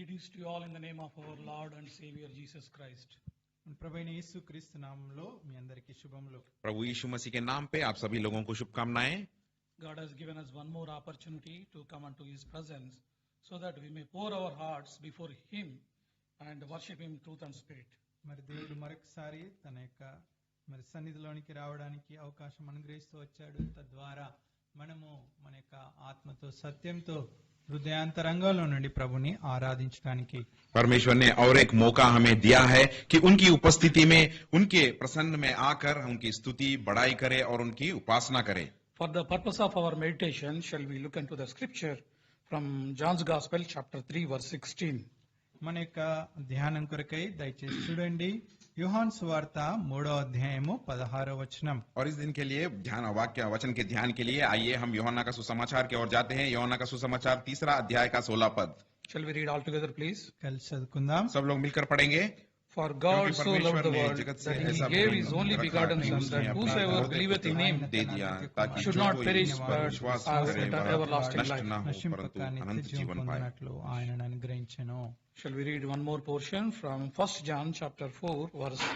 Greetings to you all in the name of our Lord and Savior Jesus Christ. ప్రభువైన యేసుక్రీస్తు నామములో మీ అందరికీ శుభములు. प्रभु यीशु मसीह के नाम पे आप सभी लोगों को शुभकामनाएं. God has given us one more opportunity to come unto His presence so that we may pour our hearts before Him and worship Him in truth and spirit. మరి దేవుడు మరొకసారి తన యొక్క సన్నిధిలోనికి రావడానికి అవకాశం అనుగ్రహిస్తూ వచ్చాడు. తద్వారా మనము మన యొక్క ఆత్మతో సత్యంతో హృదయాంతరంగంలో నుండి ప్రభుని ఆరాధించడానికి परमेश्वर ने और एक मौका हमें दिया है कि उनकी उपस्थिति में, उनके प्रसन्न में आकर उनकी स्तुति बढ़ाई करें और उनकी उपासना करें. For the purpose of our meditation, shall we look into the scripture from John's Gospel, chapter 3, verse 16. మన యొక్క ధ్యానం కొరకై దయచేసి చూడండి యోహాను సువార్త 3వ అధ్యాయము 16వ వచనం. और इस दिन के लिए ध्यान वाक्य वचन के ध्यान के लिए आइए हम यूहन्ना का सुसमाचार की ओर जाते हैं. यूहन्ना का सुसमाचार 3 अध्याय का 16 पद. Shall we read all together, please? కలిసి చదువుకుందాం. सब लोग मिलकर पढ़ेंगे. For God so loved the world that He gave His only begotten Son, that whosoever believeth in Him दे दिया ताकि should जो not कोई perish इस पर but विश्वास have करे वह everlasting नष्ट life. न हो నశింపక परंतु నిత్య अनंत జీవం जीवन पाए. పొందినట్లు ఆయనను అనుగ్రహించెను. Shall we read one more portion from 1 John chapter 4, verse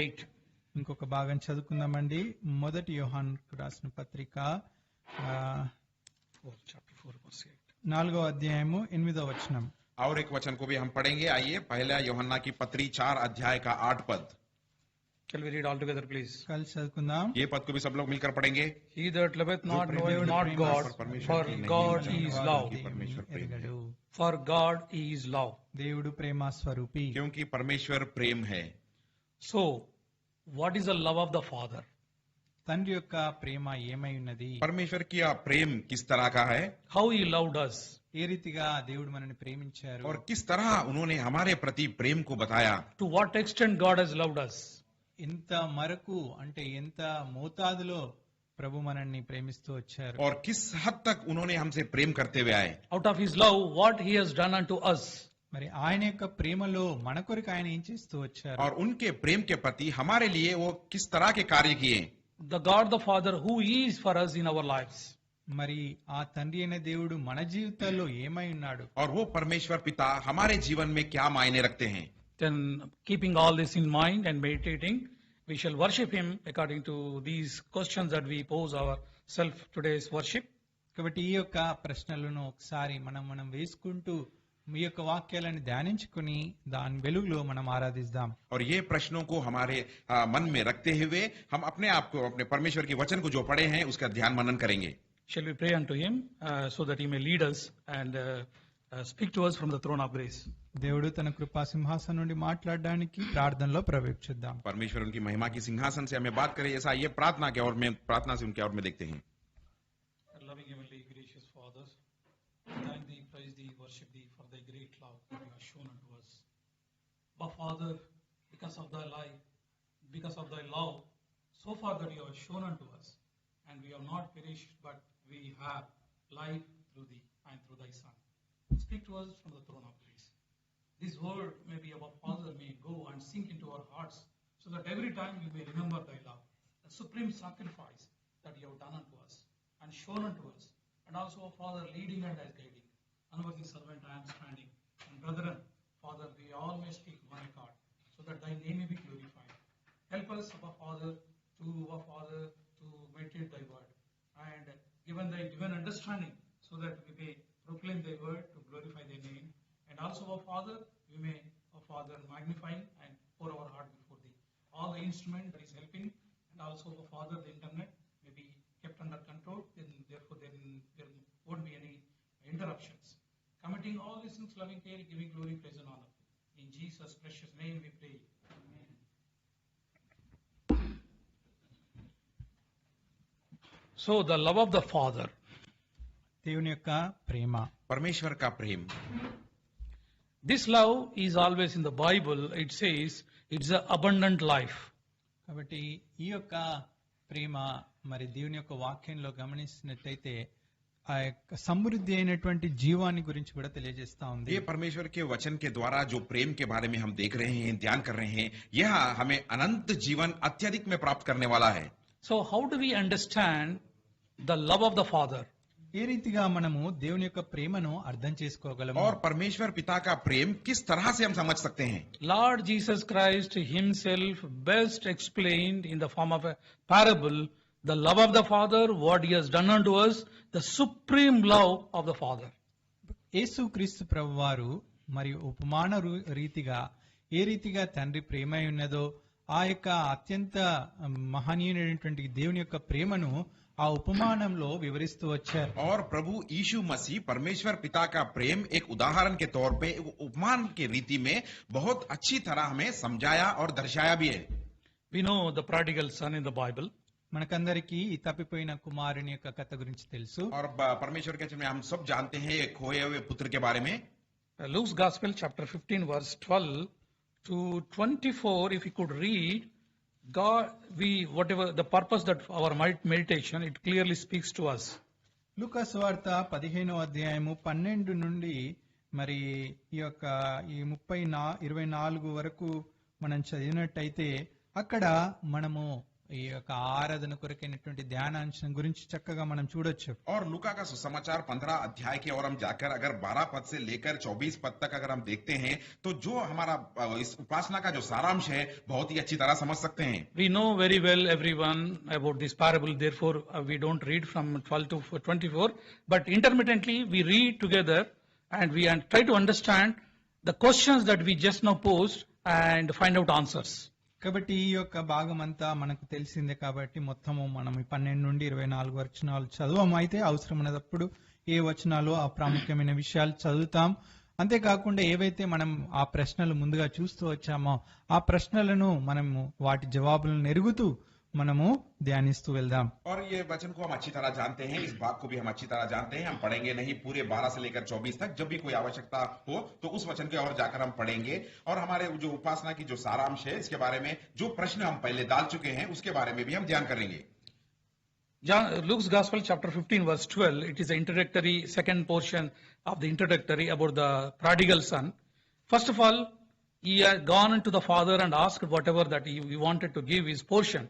8? ఇంకొక భాగం చదువుకుందామండి. మొదటి యోహాను రాసిన పత్రిక Chapter 4, verse 8. 4వ అధ్యాయము 8వ వచనం. और एक वचन को भी हम पढ़ेंगे. आइए पहला यूहन्ना की पत्री 4 अध्याय का 8 पद. Shall we read all together, please? కలిసి చదువుకుందాం. ये पद को भी सब लोग मिलकर पढ़ेंगे. He that loveth not knoweth not God, for God is love. परमेश्वर प्रेम है. ఎరగడు. For God is love. దేవుడు ప్రేమ స్వరూపి. क्योंकि परमेश्वर प्रेम है. So, what is the love of the Father? తండ్రి యొక్క ప్రేమ ఏమై ఉన్నది? परमेश्वर की प्रेम किस तरह का है How He loved us? ఏ రీతిగా దేవుడు మనల్ని ప్రేమించారు? और किस तरह उन्होंने हमारे प्रति प्रेम को बताया. To what extent God has loved us? ఎంత మరకు అంటే ఎంత మోతాదులో ప్రభు మనల్ని ప్రేమిస్తూ వచ్చారు? और किस हद तक उन्होंने हमसे प्रेम करते हुए आए. Out of His love, what He has done unto us. మరి ఆయన యొక్క ప్రేమలో మన కొరకు ఆయన ఏం చేస్తూ వచ్చారు? और उनके प्रेम के प्रति हमारे लिए वो किस तरह के कार्य किए. The God the Father who is for us in our lives. మరి ఆ తండ్రి అయిన దేవుడు మన జీవితాల్లో ఏమై ఉన్నాడు? और वो परमेश्वर पिता हमारे जीवन में क्या मायने रखते हैं. Then, keeping all this in mind and meditating, we shall worship Him according to these questions that we pose ourselves today's worship. కాబట్టి ఈ యొక్క ప్రశ్నలను ఒకసారి మనం వేసుకుంటూ మీ యొక్క వాక్యాలను ధ్యానించుకుని దాని వెలుగులో మనం ఆరాధిద్దాం. और ये प्रश्नों को हमारे मन में रखते हुए हम अपने आप को, अपने परमेश्वर के वचन को जो पढ़े हैं उसका ध्यान मनन करेंगे. Shall we pray unto Him so that He may lead us and speak to us from the throne of grace? దేవుడు తన కృపా సింహాసనం నుండి మాట్లాడడానికి ప్రార్థనలో ప్రవేశిద్దాం. परमेश्वर उनकी महिमा की सिंहासन से हमें बात करे, ऐसा ये प्रार्थना के और में प्रार्थना से उनके और में देखते हैं. Loving Heavenly Gracious Father, thank Thee, praise Thee, worship Thee for Thy great love that You have shown unto us. But Father, because of Thy life, because of Thy love, so far that You have shown unto us, and we have not perished, but we have life through Thee and through Thy Son. Speak to us from the throne of grace. This word may be our Father, may go and sink into our hearts, so that every time we may remember Thy love, the supreme sacrifice that You have done unto us and shown unto us, and also, Father, leading and guiding. Unworthy servant, I am standing. And brethren, Father, we all may speak one accord, so that Thy name may be glorified. Help us, our Father, to meditate Thy word, and given Thy divine understanding, so that we may proclaim Thy word to glorify Thy name. And also, our Father, we may, our Father, magnify and pour our heart before Thee. All the instrument that is helping, and also, our Father, the internet may be kept under control, and therefore there won't be any interruptions. Committing all these things, loving care, giving glory, praise and honor. In Jesus' precious name we pray. Amen. So, the love of the Father. దేవుని యొక్క ప్రేమ. परमेश्वर का प्रेम. This love is always in the Bible. It says it's an abundant life. కాబట్టి ఈ యొక్క ప్రేమ మరి దేవుని యొక్క వాక్యంలో గమనించినట్లయితే ఆ యొక్క సమృద్ధి అయినటువంటి జీవాన్ని గురించి కూడా తెలియజేస్తా ఉంది. ये परमेश्वर के वचन के द्वारा जो प्रेम के बारे में हम देख रहे हैं, ध्यान कर रहे हैं, यह हमें अनंत जीवन अत्यधिक में प्राप्त करने वाला है. So how do we understand the love of the Father? ఏ రీతిగా మనము దేవుని యొక్క ప్రేమను అర్థం చేసుకోగలము और परमेश्वर पिता का प्रेम किस तरह से हम समझ सकते हैं? Lord Jesus Christ himself best explained in the form of a parable the love of the Father, what he has done unto us, the supreme love of the Father. యేసు క్రీస్తు ప్రభువారు మరియు ఉపమాన రీతిగా ఏ రీతిగా తండ్రి ప్రేమ అయి ఉన్నదో ఆ యొక్క అత్యంత మహనీయుడైనటువంటి దేవుని యొక్క ప్రేమను ఆ ఉపమానంలో వివరిస్తూ వచ్చారు. और प्रभु यीशु मसीह परमेश्वर पिता का प्रेम एक उदाहरण के तौर पे एक उपमान के रीति में बहुत अच्छी तरह हमें समझाया और दर्शाया भी है. We know the prodigal son in the Bible. మనకందరికీ ఈ తప్పిపోయిన కుమారుని యొక్క కథ గురించి తెలుసు. और परमेश्वर के वचन में हम सब जानते हैं एक खोए हुए पुत्र के बारे में. Luke's Gospel chapter 15 verse 12 to 24, if you could read, God, whatever the purpose that our meditation, it clearly speaks to us. లూకా సువార్త 15వ అధ్యాయము 12 నుండి మరి ఈ యొక్క 24 వరకు మనం చదివినట్టయితే అక్కడ మనము ఈ యొక్క ఆరాధన కొరకైనటువంటి ధ్యానాంశం గురించి చక్కగా మనం చూడొచ్చు. और लूका का सुसमाचार 15 अध्याय की ओर हम जाकर अगर 12 पद से लेकर 24 पद तक अगर हम देखते हैं तो जो हमारा इस उपासना का जो सारांश है बहुत ही अच्छी तरह समझ सकते हैं. We know very well everyone about this parable, therefore we don't read from 12 to 24, but intermittently we read together and we try to understand the questions that we just now posed and find out answers. కాబట్టి ఈ యొక్క భాగం అంతా మనకు తెలిసిందే కాబట్టి మొత్తము మనం 12 నుండి 24 వచనాలు చదవము. అయితే అవసరమైనప్పుడు ఏ వచనాలు ఆ ప్రాముఖ్యమైన విషయాలు చదువుతాం. అంతేకాకుండా ఏవైతే మనం ఆ ప్రశ్నలు ముందుగా చూస్తూ వచ్చామో ఆ ప్రశ్నలను మనము వాటి జవాబులను ఎరుగుతూ మనము ధ్యానిస్తూ వెళ్దాం. और ये वचन को हम अच्छी तरह जानते हैं, इस भाग को भी हम अच्छी तरह जानते हैं. हम पढ़ेंगे नहीं पूरे 12 से लेकर 24 तक. जब भी कोई आवश्यकता हो तो उस वचन के और जाकर हम पढ़ेंगे और हमारे जो उपासना की जो सारांश है इसके बारे में जो प्रश्न हम पहले डाल चुके हैं उसके बारे में भी हम ध्यान करेंगे. Luke's Gospel chapter 15 verse 12, it is the introductory second portion of the introductory about the prodigal son. First of all, he had gone into the father and asked whatever that he wanted to give his portion.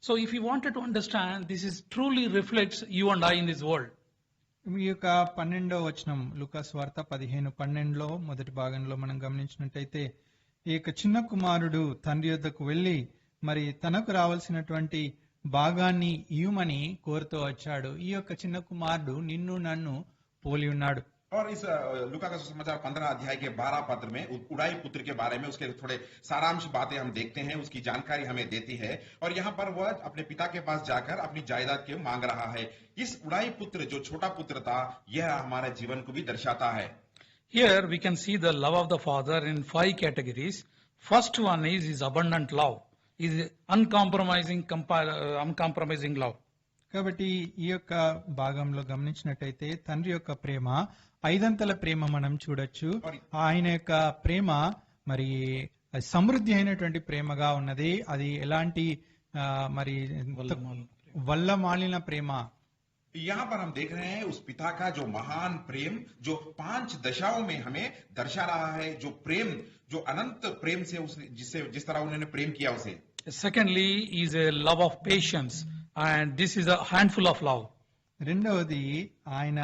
So if you wanted to understand, this is truly reflects you and I in this world. ఈ యొక్క 12వ వచనం లూకా సువార్త 15:12లో మొదటి భాగంలో మనం గమనించినట్టయితే ఈ యొక్క చిన్న కుమారుడు తండ్రి యొద్దకు వెళ్లి మరి తనకు రావాల్సినటువంటి భాగాన్ని ఇవ్వమని కోరుతూ వచ్చాడు. ఈ యొక్క చిన్న కుమారుడు నిన్ను నన్ను పోలి ఉన్నాడు. और इस लूका का सुसमाचार 15 अध्याय के 12 पद में उड़ाई पुत्र के बारे में उसके थोड़े सारांश बातें हम देखते हैं, उसकी जानकारी हमें देती है. और यहाँ पर वह अपने पिता के पास जाकर अपनी जायदाद के मांग रहा है. इस उड़ाई पुत्र जो छोटा पुत्र था यह हमारे जीवन को भी दर्शाता है. Here we can see the love of the Father in 5 categories. First one is his abundant love, is uncompromising love. కాబట్టి ఈ యొక్క భాగంలో గమనించినట్టయితే తండ్రి యొక్క ప్రేమ 5 ప్రేమ మనం చూడొచ్చు. ఆయన యొక్క ప్రేమ మరి సమృద్ధి అయినటువంటి ప్రేమగా ఉన్నది. అది ఎలాంటి మరి వల్లమాలిన ప్రేమ. यहाँ पर हम देख रहे हैं उस पिता का जो महान प्रेम जो 5 दशाओं में हमें दर्शा रहा है. जो प्रेम जो अनंत प्रेम से जिस तरह उन्होंने प्रेम किया उसे. Secondly is a love of patience, and this is a handful of love. రెండవది ఆయన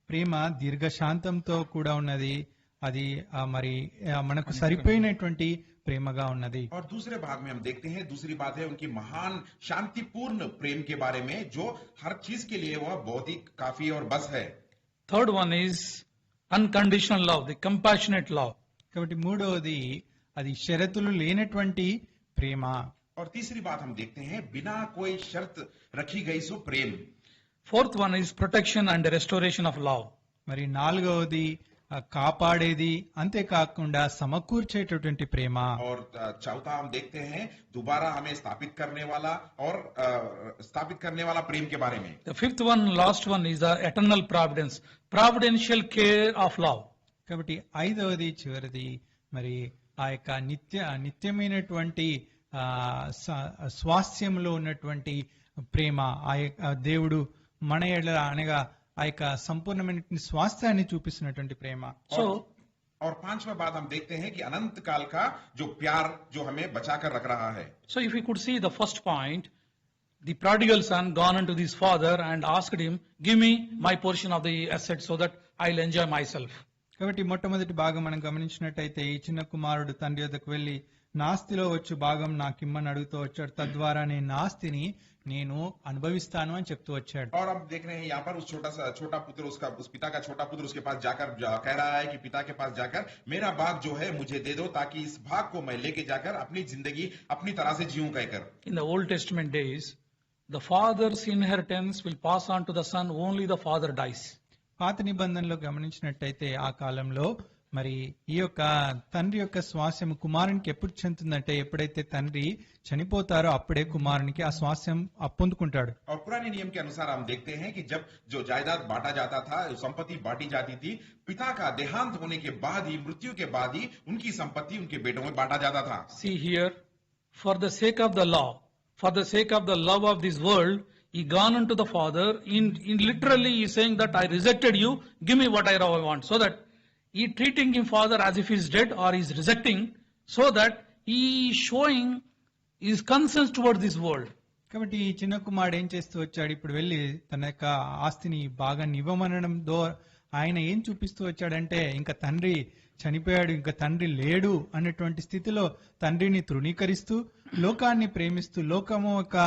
ప్రేమ దీర్ఘశాంతంతో కూడా ఉన్నది. అది మరి మనకు సరిపోయినటువంటి ప్రేమగా ఉన్నది. और दूसरे भाग में हम देखते हैं दूसरी बात है उनकी महान शांतिपूर्ण प्रेम के बारे में जो हर चीज के लिए वह बहुत ही काफी और बस है. Third one is unconditional love, the compassionate love. కాబట్టి మూడవది అది షరతులు లేనటువంటి ప్రేమ. और तीसरी बात हम देखते हैं बिना कोई शर्त रखी गई सो प्रेम. Fourth one is protection and restoration of love. మరి నాలుగవది కాపాడేది అంతేకాకుండా సమకూర్చేటటువంటి ప్రేమ. और चौथा हम देखते हैं दोबारा हमें स्थापित करने वाला प्रेम के बारे में. The fifth one, last one is the eternal providence, providential care of love. కాబట్టి ఐదవది చివరిది మరి ఆ యొక్క నిత్యమైనటువంటి స్వాస్థ్యంలో ఉన్నటువంటి ప్రేమ. ఆ యొక్క దేవుడు మన ఎడల అనగా ఆ యొక్క సంపూర్ణమైనటువంటి స్వాస్థ్యాన్ని చూపిస్తున్నటువంటి ప్రేమ. और पांचवा बात हम देखते हैं कि अनंत काल का जो प्यार जो हमें बचाकर रख रहा है. So if we could see the first point, the prodigal son gone unto his father and asked him, give me my portion of the assets so that I'll enjoy myself. కాబట్టి మొట్టమొదటి భాగం మనం గమనించినట్టయితే ఈ చిన్న కుమారుడు తండ్రి వద్దకు వెళ్లి నాస్తిలో వచ్చు భాగం నాకిమ్మని అడుగుతూ వచ్చాడు. తద్వారా నేను నాస్తిని నేను అనుభవిస్తాను అని చెప్తూ వచ్చాడు. और अब देख रहे हैं यहाँ पर उस छोटा पुत्र उस पिता का छोटा पुत्र उसके पास जाकर कह रहा है कि पिता के पास जाकर मेरा भाग जो है मुझे दे दो ताकि इस भाग को मैं लेके जाकर अपनी जिंदगी अपनी तरह से जीऊं कहकर. In the Old Testament days, the father's inheritance will pass on to the son only the father dies. పాత నిబంధనలో గమనించినట్టయితే ఆ కాలంలో మరి ఈ యొక్క తండ్రి యొక్క స్వాస్యం కుమారునికి ఎప్పుడు చెందుతుందంటే ఎప్పుడైతే తండ్రి చనిపోతారో అప్పుడే కుమారునికి ఆ స్వాస్యం పొందుకుంటాడు. और पुराने नियम के अनुसार हम देखते हैं कि जब जो जायदाद बांटा जाता था, संपत्ति बांटी जाती थी, पिता का देहांत होने के बाद ही, मृत्यु के बाद ही उनकी संपत्ति उनके बेटों में बांटा जाता था. See here, for the sake of the law, for the sake of the love of this world, he gone unto the father. In literally he is saying that I rejected you, give me what I want. So that he treating him father as if he is dead or he is rejecting, so that he is showing his concerns towards this world. కాబట్టి ఈ చిన్న కుమారుడు ఏం చేస్తూ వచ్చాడు, ఇప్పుడు వెళ్లి తన యొక్క ఆస్తిని భాగాన్ని ఇవ్వమనడం ఆయన ఏం చూపిస్తూ వచ్చాడంటే ఇంకా తండ్రి చనిపోయాడు, ఇంకా తండ్రి లేడు అన్నటువంటి స్థితిలో తండ్రిని తృణీకరిస్తూ లోకాన్ని ప్రేమిస్తూ లోకము యొక్క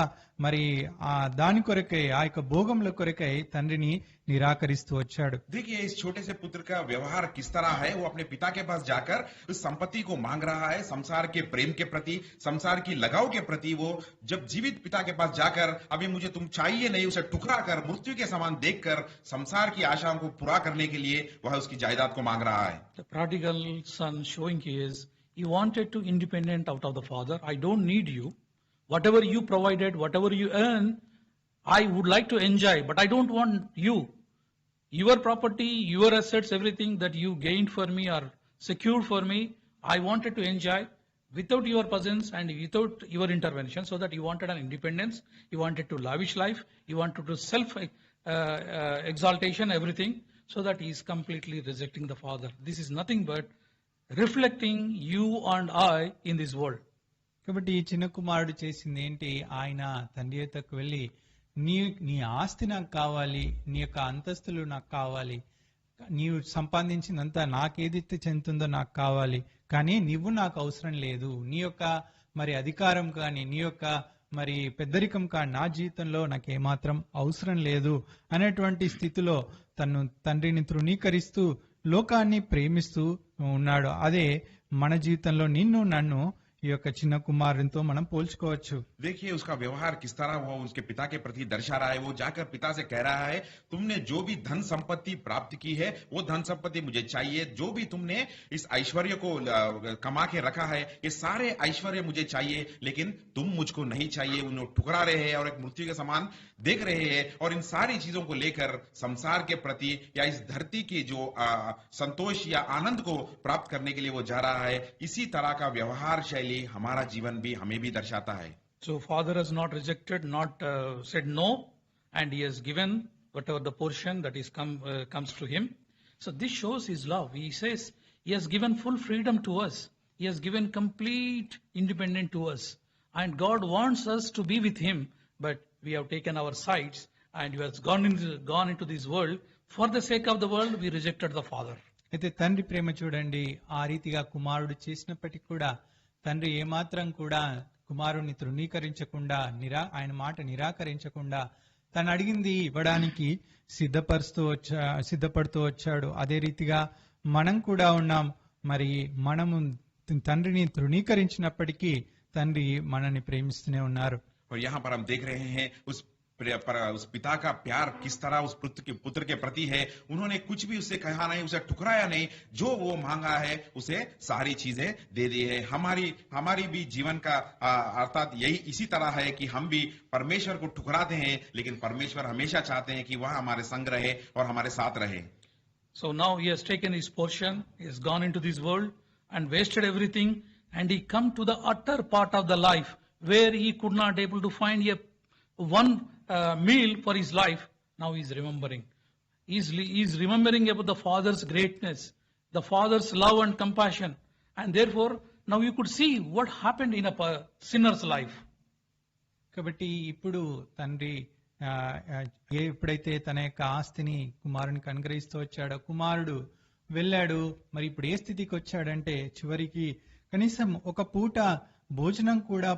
మరి ఆ దాని కొరకై ఆ యొక్క భోగముల కొరకై తండ్రిని నిరాకరిస్తూ వచ్చాడు. देखिए इस छोटे से पुत्र का व्यवहार किस तरह है. वो अपने पिता के पास जाकर उस संपत्ति को मांग रहा है. संसार के प्रेम के प्रति, संसार की लगाव के प्रति वो जब जीवित पिता के पास जाकर अभी मुझे तुम चाहिए नहीं, उसे ठुकरा कर मृत्यु के समान देखकर संसार की आशाओं को पूरा करने के लिए वह उसकी जायदाद को मांग रहा है. The prodigal son showing is he wanted to independent out of the father. I don't need you. Whatever you provided, whatever you earn, I would like to enjoy, but I don't want you. Your property, your assets, everything that you gained for me or secured for me, I wanted to enjoy without your presence and without your intervention, so that he wanted an independence, he wanted to lavish life, he wanted to self-exaltation, everything, so that he is completely rejecting the father. This is nothing but reflecting you and I in this world. కాబట్టి ఈ చిన్న కుమారుడు చేసింది ఏంటి, ఆయన తండ్రి యొద్దకు వెళ్ళి నీ ఆస్తి నాకు కావాలి, నీ యొక్క అంతస్తులు నాకు కావాలి, నీవు సంపాదించినంత నాకేదైతే చెందుతుందో నాకు కావాలి, కానీ నువ్వు నాకు అవసరం లేదు, నీ యొక్క మరి అధికారం కానీ నీ యొక్క మరి పెద్దరికం కానీ నా జీవితంలో నాకు ఏమాత్రం అవసరం లేదు అనేటువంటి స్థితిలో తను తండ్రిని తృణీకరిస్తూ లోకాన్ని ప్రేమిస్తూ ఉన్నాడు. అదే మన జీవితంలో నిన్ను నన్ను ఈ యొక్క చిన్న కుమారునితో మనం పోల్చుకోవచ్చు. देखिए उसका व्यवहार किस तरह वो उसके पिता के प्रति दर्शा रहा है. वो जाकर पिता से कह रहा है तुमने जो भी धन संपत्ति प्राप्त की है वो धन संपत्ति मुझे चाहिए. जो भी तुमने इस ऐश्वर्य को कमा के रखा है ये सारे ऐश्वर्य मुझे चाहिए, लेकिन तुम मुझको नहीं चाहिए. उन्हें ठुकरा रहे हैं और एक मृत्यु के समान देख रहे हैं. और इन सारी चीजों को लेकर संसार के प्रति या इस धरती की जो संतोष या आनंद को प्राप्त करने के लिए वो जा रहा है. इसी तरह का व्यवहार शैली हमारा जीवन भी हमें भी दर्शाता है. So father has not rejected, not said no, and he has given whatever the portion that is comes to him. So this shows his love. He says he has given full freedom to us. He has given complete independence to us, and God wants us to be with him. But we have taken our sides and he has gone into this world. For the sake of the world, we rejected the father. అయితే తండ్రి ప్రేమ చూడండి, ఆ రీతిగా కుమారుడు చేసినప్పటికీ కూడా తండ్రి ఏమాత్రం కూడా కుమారుణ్ణి తృణీకరించకుండా ఆయన మాట నిరాకరించకుండా తను అడిగింది ఇవ్వడానికి సిద్ధపడుతూ వచ్చాడు. అదే రీతిగా మనం కూడా ఉన్నాం. మరి మనము తండ్రిని తృణీకరించినప్పటికీ తండ్రి మనల్ని ప్రేమిస్తూనే ఉన్నారు. और यहाँ पर हम देख रहे हैं उस पिता का प्यार किस तरह उस पुत्र के प्रति है. उन्होंने कुछ भी उससे कहा नहीं, उसे ठुकराया नहीं. जो वो मांगा है उसे सारी चीजें दे दी है. हमारी भी जीवन का अर्थात यही इसी तरह है कि हम भी परमेश्वर को ठुकराते हैं, लेकिन परमेश्वर हमेशा चाहते हैं कि वह हमारे संग रहे और हमारे साथ रहे. So now he has taken his portion, he has gone into this world and wasted everything, and he come to the utter part of the life where he could not able to find one meal for his life. Now he is remembering. He is remembering about the father's greatness, the father's love and compassion, and therefore now you could see what happened in a sinner's life. కాబట్టి ఇప్పుడు తండ్రి ఎప్పుడైతే తన యొక్క ఆస్తిని కుమారునికి అనుగ్రహిస్తూ వచ్చాడో కుమారుడు వెళ్ళాడు. మరి ఇప్పుడు ఏ స్థితికి వచ్చాడంటే చివరికి కనీసం ఒక పూట భోజనం కూడా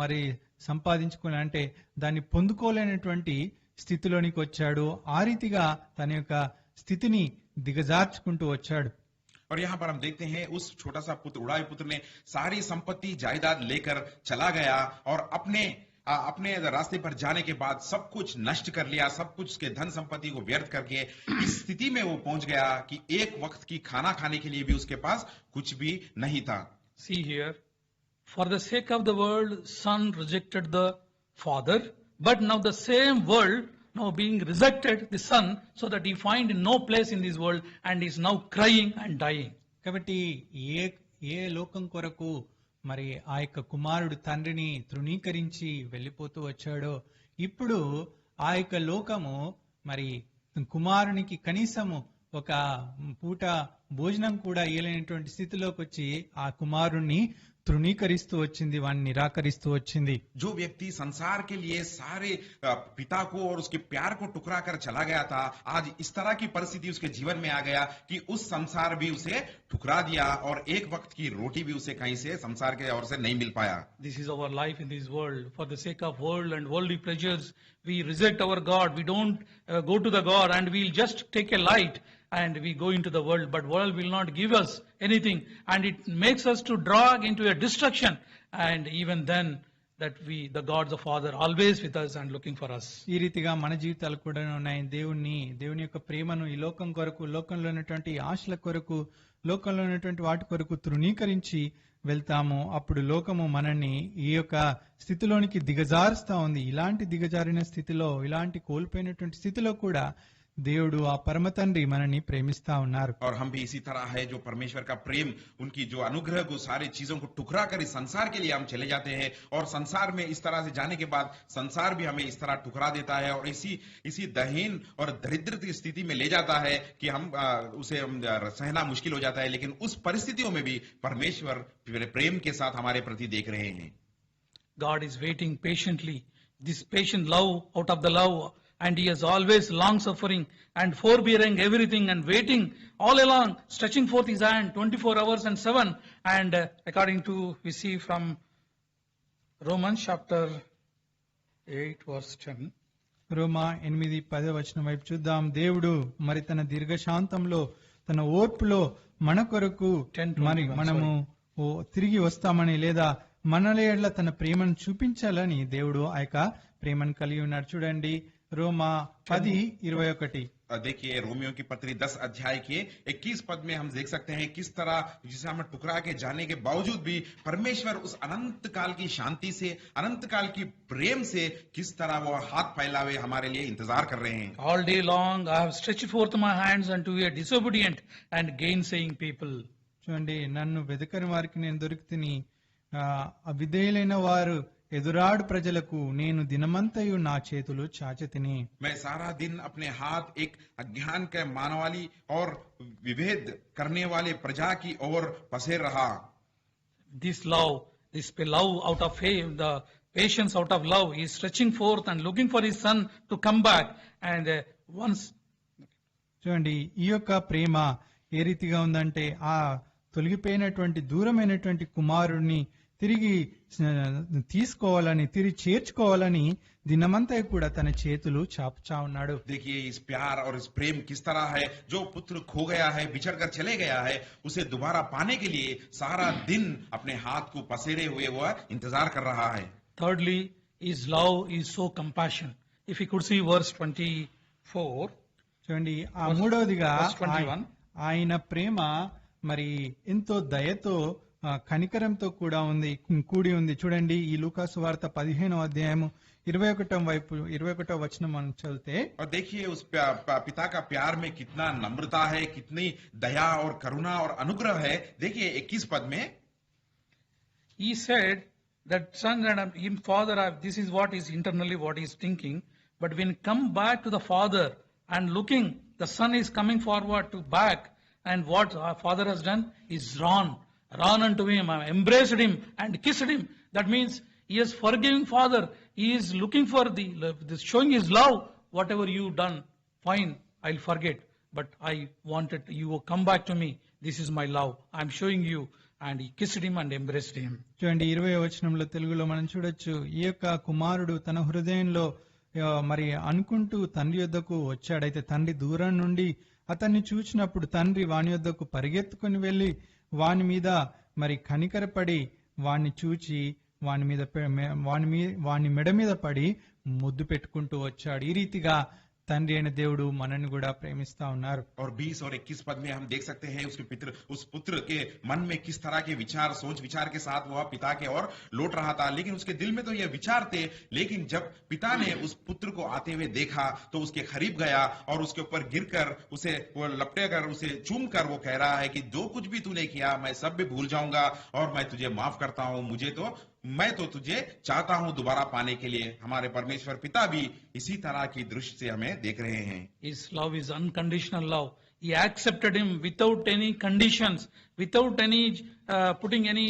మరి సంపాదించుకుని అంటే దాన్ని పొందుకోలేనటువంటి స్థితిలోనికి వచ్చాడు. ఆ రీతిగా తన యొక్క స్థితిని దిగజార్చుకుంటూ వచ్చాడు. और यहाँ पर हम देखते हैं उस छोटा सा पुत्र उड़ाई पुत्र ने सारी संपत्ति जायदाद लेकर चला गया और अपने रास्ते पर जाने के बाद सब कुछ नष्ट कर लिया, सब कुछ उसके धन संपत्ति को व्यर्थ करके इस स्थिति में वो पहुंच गया कि एक वक्त की खाना खाने के लिए भी उसके पास कुछ भी नहीं था. See here, for the sake of the world, son rejected the father, but now the same world now being rejected the son, so that he find no place in this world and is now crying and dying. కాబట్టి ఏ లోకం కొరకు మరి ఆ యొక్క కుమారుడు తండ్రిని తృణీకరించి వెళ్ళిపోతూ వచ్చాడో ఇప్పుడు ఆ యొక్క లోకము మరి కుమారునికి కనీసము ఒక పూట భోజనం కూడా ఇయ్యలేనటువంటి స్థితిలోకి వచ్చి ఆ కుమారుణ్ణి తృణీకరిస్తూ వచ్చింది, వాడిని నిరాకరిస్తూ వచ్చింది. जो व्यक्ति संसार के लिए सारे पिता को और उसके प्यार को टुकरा कर चला गया था, आज इस तरह की परिस्थिति उसके जीवन में आ गया कि उस संसार भी उसे ठुकरा दिया और एक वक्त की रोटी भी उसे कहीं से संसार के ओर से नहीं मिल पाया. This is our life in this world. For the sake of world and worldly pleasures, we reject our God. We don't go to the God, and we'll just take a light and we go into the world, but world will not give us anything, and it makes us to drag into a destruction. And even then, that the God the Father always with us and looking for us. ఈ రీతిగా మన జీవితాలు కూడా ఉన్నాయి. దేవుని యొక్క ప్రేమను ఈ లోకం కొరకు, లోకంలో ఉన్నటువంటి ఆశల కొరకు, లోకంలో ఉన్నటువంటి వాటి కొరకు తృణీకరించి వెళ్తాము. అప్పుడు లోకము మనల్ని ఈ యొక్క స్థితిలోనికి దిగజారుస్తా ఉంది. ఇలాంటి దిగజారిన స్థితిలో, ఇలాంటి కోల్పోయినటువంటి స్థితిలో కూడా దేవుడు ఆ పరమ తండ్రి మనని ప్రేమిస్తా ఉన్నారు. और हम भी इसी तरह है, जो परमेश्वर का प्रेम, उनकी जो अनुग्रह को, सारी चीजों को टुकरा कर इस संसार के लिए हम चले जाते हैं और संसार में इस तरह से जाने के बाद संसार भी हमें इस तरह टुकरा देता है और इसी दहीन और दरिद्र की स्थिति में ले जाता है कि हम उसे सहना मुश्किल हो जाता है. लेकिन उस परिस्थितियों में भी परमेश्वर प्रेम के साथ हमारे प्रति देख रहे हैं. God is waiting patiently, this patient love out of the love, and he is always long suffering and forbearing everything and waiting all along, stretching forth his hand 24 hours and 7. And according to, we see from Romans chapter 8 verse 10. రోమా 8:10 వచనం వైపు చూద్దాం. దేవుడు మరి తన దీర్ఘశాంతంలో, తన ఓర్పులో మన కొరకు మరి మనము తిరిగి వస్తామని లేదా మనల ఎడల తన ప్రేమను చూపించాలని దేవుడు ఆ యొక్క ప్రేమను కలిగి ఉన్నాడు. చూడండి रोमा 10:21. देखिए रोमियो की पत्री 10 अध्याय के 21 पद में हम देख सकते हैं किस तरह जिसे हम टुकरा के जाने के बावजूद भी परमेश्वर उस अनंत काल की शांति से, अनंत काल की प्रेम से किस तरह वो हाथ फैलावे हमारे लिए इंतजार कर रहे हैं. All day long I have stretched forth my hands unto a disobedient and gainsaying people. చూడండి, నన్ను వెదకని వారికి నేను దొరికితిని, అవిధేయులైన వారు ఎదురాడు ప్రజలకు నేను దినమంతయు నా చేతులు చాచితిని. मैं सारा दिन अपने हाथ एक अज्ञान के मानवाली और विभेद करने वाले प्रजा की ओर पसेर रहा. This love out of faith, the patience out of love, he is stretching forth and looking for his son to come back. And once, చూడండి, ఈ యొక్క ప్రేమ ఏ రీతిగా ఉందంటే ఆ తొలగిపోయినటువంటి దూరమైనటువంటి కుమారుడిని తిరిగి తీసుకోవాలని, తిరిగి చేర్చుకోవాలని దినమంతా కూడా తన చేతులు చాపుచా ఉన్నాడు. देखिए इस प्यार और इस प्रेम किस तरह है, जो पुत्र खो गया है, बिछड़ कर चले गया है, उसे दोबारा पाने के लिए सारा दिन अपने हाथ को पसेरे हुए वह इंतजार कर रहा है. Thirdly, his love is so compassion. If you could see verse 24. చూడండి, ఆ మూడవదిగా ఆయన ప్రేమ మరి ఎంతో దయతో, కనికరంతో కూడి ఉంది. చూడండి, ఈ లూకాసు వార్త 15వ అధ్యాయం 21వ వచనం మనం చదివితే, और देखिए उस पिता का प्यार में कितना नम्रता है, कितनी दया और करुणा और अनुग्रह है. देखिए 21 पद में, he said that son and him father, this is what is internally what he is thinking, but when come back to the father and looking, the son is coming forward to back, and what our father has done is run unto him, embraced him and kissed him. That means he is forgiving father. He is looking for this showing his love. Whatever you done, fine, I'll forget. But I wanted you to come back to me. This is my love. I'm showing you. And he kissed him and embraced him. చూడండి 20వ వచనంలో తెలుగులో మనం చూడొచ్చు, ఈ యొక్క కుమారుడు తన హృదయంలో మరి అనుకుంటూ తండ్రి యొద్దకు వచ్చాడైతే తండ్రి దూరం నుండి అతన్ని చూచినప్పుడు తండ్రి వాని యొద్దకు పరిగెత్తుకుని వెళ్లి వాని మీద మరి కనికరపడి వాణ్ణి చూచి వాని మెడ మీద పడి ముద్దు పెట్టుకుంటూ వచ్చాడు. ఈ రీతిగా తండ్రి అయిన దేవుడు మనల్ని కూడా ప్రేమిస్తా ఉన్నారు. और 20 और 21 पद में हम देख सकते हैं उस पुत्र के मन में किस तरह के सोच विचार के साथ वह पिता के और लौट रहा था, लेकिन उसके दिल में तो यह विचार थे, लेकिन जब पिता ने उस पुत्र को आते हुए देखा तो उसके करीब गया और उसके ऊपर गिरकर उसे वो लपटे कर उसे चूम कर वो कह रहा है कि जो कुछ भी तूने किया मैं सब भी भूल जाऊंगा और मैं तुझे माफ करता हूं, मैं तो तुझे चाहता हूं दोबारा पाने के लिए. हमारे परमेश्वर पिता भी इसी तरह की दृष्टि से हमें देख रहे हैं. His love is unconditional love. He accepted him without any conditions, without any putting any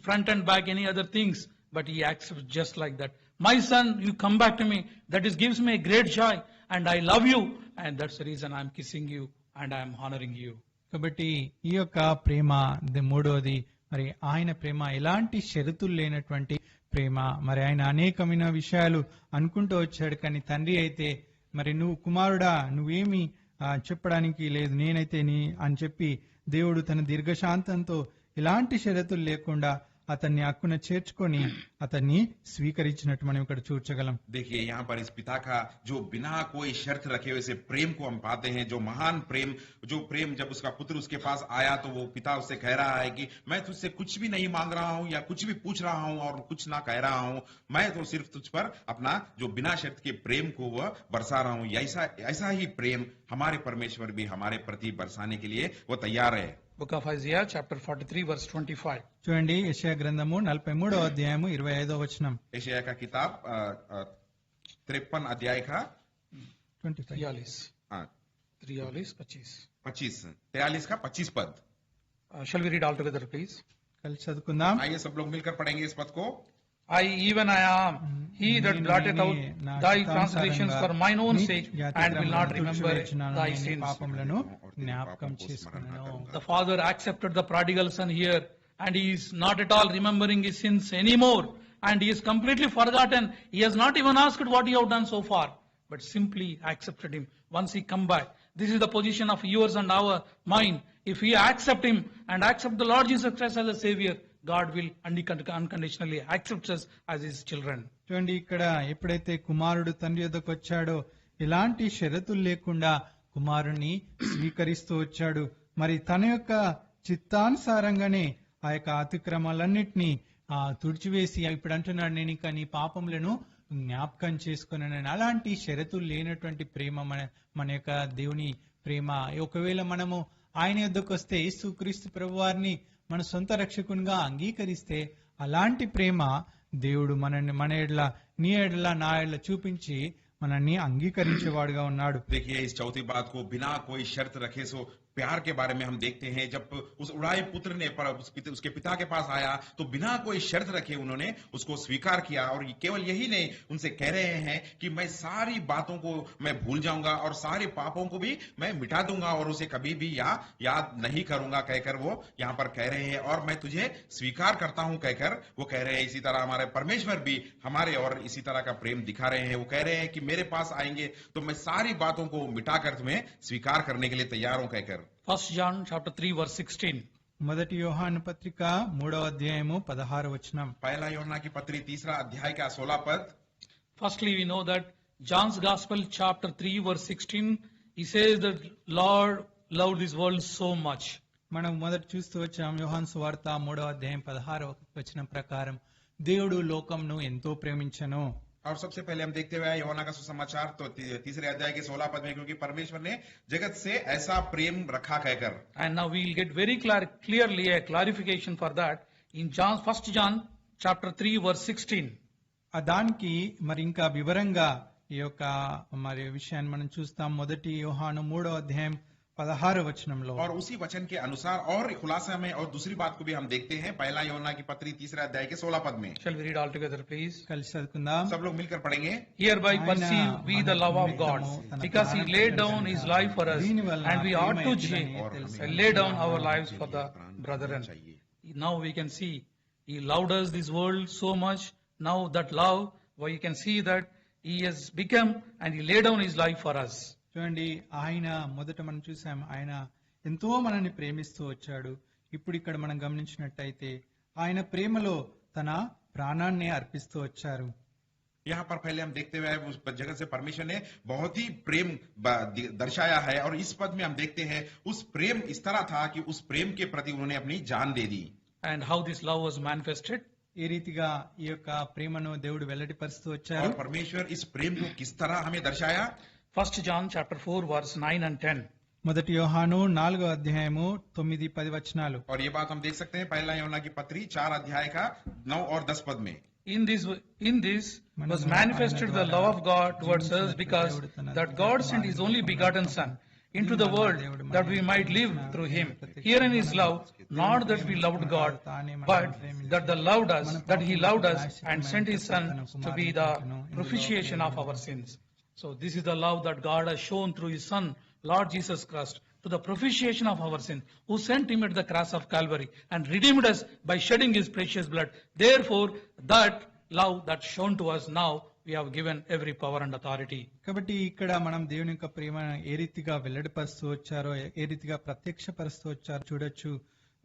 front and back, any other things. But he accepts just like that. My son, you come back to me. That gives me a great joy, and I love you, and that's the reason I'm kissing you and I'm honoring you. కాబట్టి ఈ యొక్క ప్రేమ మూడోది, మరి ఆయన ప్రేమ ఎలాంటి షరతులు లేనటువంటి ప్రేమ. మరి ఆయన అనేకమైన విషయాలు అనుకుంటూ వచ్చాడు, కానీ తండ్రి అయితే మరి నువ్వు కుమారుడా నువ్వేమి చెప్పడానికి లేదు, నేనైతే అని చెప్పి దేవుడు తన దీర్ఘశాంతంతో ఎలాంటి షరతులు లేకుండా అతన్ని హక్కున చేర్చుకొని అతన్ని స్వీకరించినట్టు మనం ఇక్కడ చూడగలం. देखिए यहाँ पर इस पिता का जो बिना कोई शर्त रखे हुए से प्रेम को हम पाते हैं, जो महान प्रेम, जो प्रेम जब उसका पुत्र उसके पास आया तो वो पिता उससे कह रहा है कि मैं तुझसे कुछ भी नहीं मांग रहा हूं या कुछ भी पूछ रहा हूं और कुछ ना कह रहा हूं, मैं तो सिर्फ तुझ पर अपना जो बिना शर्त के प्रेम को वह बरसा रहा हूं. ऐसा ही प्रेम हमारे परमेश्वर भी हमारे प्रति बरसाने के लिए वो तैयार है. Book of Isaiah, chapter 43, verse 25. చూడండి యెషయా గ్రంథము 43వ అధ్యాయము 25వ వచనం. यशायाह का किताब 53 अध्याय का 43 का 25 पद. Shall we read all together, please? కలిసి చదువుకుందాం. आइए सब लोग मिलकर पढ़ेंगे इस पद को. I am he that blotteth out thy transgressions for mine own sake and will not remember thy sins. పాపములను జ్ఞాపకం చేసుకొనును. The father accepted the prodigal son here, and he is not at all remembering his sins anymore, and he is completely forgotten. He has not even asked what you have done so far, but simply accepted him once he come back. This is the position of yours and our mine. If we accept him and accept the Lord Jesus Christ as a Savior, God will unconditionally accept us as his children. చూడండి ఇక్కడ ఎప్పుడైతే కుమారుడు తండ్రి యొద్దకు వచ్చాడో ఎలాంటి షరతులు లేకుండా కుమారుణ్ణి స్వీకరిస్తూ వచ్చాడు. మరి తన యొక్క చిత్తానుసారంగానే ఆ యొక్క అతిక్రమాలన్నిటినీ తుడిచివేసి ఇప్పుడు అంటున్నాడు, నేను ఇంకా నీ పాపములను జ్ఞాపకం చేసుకున్నాను. అలాంటి షరతులు లేనటువంటి ప్రేమ మన యొక్క దేవుని ప్రేమ. ఒకవేళ మనము ఆయన యొద్దకు వస్తే యేసుక్రీస్తు ప్రభువారిని మన సొంత రక్షకునిగా అంగీకరిస్తే అలాంటి ప్రేమ దేవుడు మన ఎడల నీ ఎడల నా ఎడల చూపించి మనల్ని అంగీకరించేవాడుగా ఉన్నాడు. देखिए इस चौथी बात को बिना कोई शर्त रखे सो प्यार के बारे में हम देखते हैं. जब उस उड़ाई पुत्र ने उसके पिता के पास आया तो बिना कोई शर्त रखे उन्होंने उसको स्वीकार किया. और केवल यही नहीं, उनसे कह रहे हैं कि मैं सारी बातों को मैं भूल जाऊंगा और सारे पापों को भी मैं मिटा दूंगा और उसे कभी भी याद नहीं करूंगा कहकर वो यहाँ पर कह रहे हैं. और मैं तुझे स्वीकार करता हूं कहकर वो कह रहे हैं. इसी तरह हमारे परमेश्वर भी हमारे और इसी तरह का प्रेम दिखा रहे हैं. वो कह रहे हैं कि मेरे पास आएंगे तो मैं सारी बातों को मिटाकर तुम्हें स्वीकार करने के लिए तैयार हूं कहकर. 1 John chapter 3 verse 16. మొదటి యోహాను పత్రిక 3వ అధ్యాయము 16వ వచనం. पहला యోహన్నా की पत्री 3 अध्याय का 16 पद. Firstly, we know that John's Gospel chapter 3 verse 16, he says that Lord loved this world so much. మనం మొదట చూస్తూ వచ్చాం యోహాను సువార్త 3వ అధ్యాయం 16వ వచనం ప్రకారం దేవుడు లోకంను ఎంతో ప్రేమించెను. और सबसे पहले हम देखते हुए यूहन्ना का सुसमाचार तो 3 अध्याय के 16 पद में, क्योंकि परमेश्वर ने जगत से ऐसा प्रेम रखा कहकर. And now we will get very clearly a clarification for that in 1 John chapter 3 verse 16. దానికి మరి ఇంకా వివరంగా ఈ యొక్క మరి విషయాన్ని మనం చూస్తాం. మొదటి యోహాను 3వ అధ్యాయం 16వ వచనంలో और उसी वचन के अनुसार और खुलासा में और दूसरी बात को भी हम देखते हैं पहला यूहन्ना की पत्री 3 अध्याय के 16 पद में। Shall we read all together, please? కలిసి చదువుకుందాం. सब लोग मिलकर पढ़ेंगे। Hereby ఆయన perceive we the love of God, తన because he ప్రాణం laid down పెట్టెను his కనుక life for us, దీని వలన and we ought Prema to ఎట్టిదని తెలుసు. lay down our lives for the brethren. Now we can see he loved us this world so much. Now that love, well, you can see that he has become and he laid down his life for us. చూడండి, ఆయన మొదట మనం చూసాం, ఆయన ఎంతో మనల్ని ప్రేమిస్తూ వచ్చాడు. ఇప్పుడు ఇక్కడ మనం గమనించినట్టయితే ఆయన ప్రేమలో తన ప్రాణాన్ని అర్పిస్తూ వచ్చారు. यहाँ पर पहले हम देखते हुए उस जगह से परमेश्वर ने बहुत ही प्रेम दर्शाया है और इस पद में हम देखते हैं उस प्रेम इस तरह था कि उस प्रेम के प्रति उन्होंने अपनी जान दे दी। And how this love was manifested? ఈ రీతిగా ఈ యొక్క ప్రేమను దేవుడు వెల్లడిపరుస్తూ వచ్చారు. और परमेश्वर इस प्रेम को किस तरह हमें दर्शाया? 1 John chapter 4 verse 9 and 10. మొదటి యోహాను 4వ అధ్యాయము 9-10 వచనాలు. और ये बात हम देख सकते हैं पहला यूहन्ना की पत्री 4 अध्याय का 9 और 10 पद में। In this was manifested the love of God towards us, because that God sent his only begotten Son into the world that we might live through him. Herein is love, not that we loved God, but that he loved us and sent his Son to be the propitiation of our sins. So this is the love that God has shown through his Son, Lord Jesus Christ, to the propitiation of our sin, who sent him at the cross of Calvary and redeemed us by shedding his precious blood. Therefore, that love that shown to us now, we have given every power and authority. కాబట్టి ఇక్కడ మనం దేవుని యొక్క ప్రేమ ఏ రీతిగా వెల్లడిపరుస్తూ వచ్చారో, ఏ రీతిగా ప్రత్యక్షపరుస్తూ వచ్చారో చూడొచ్చు.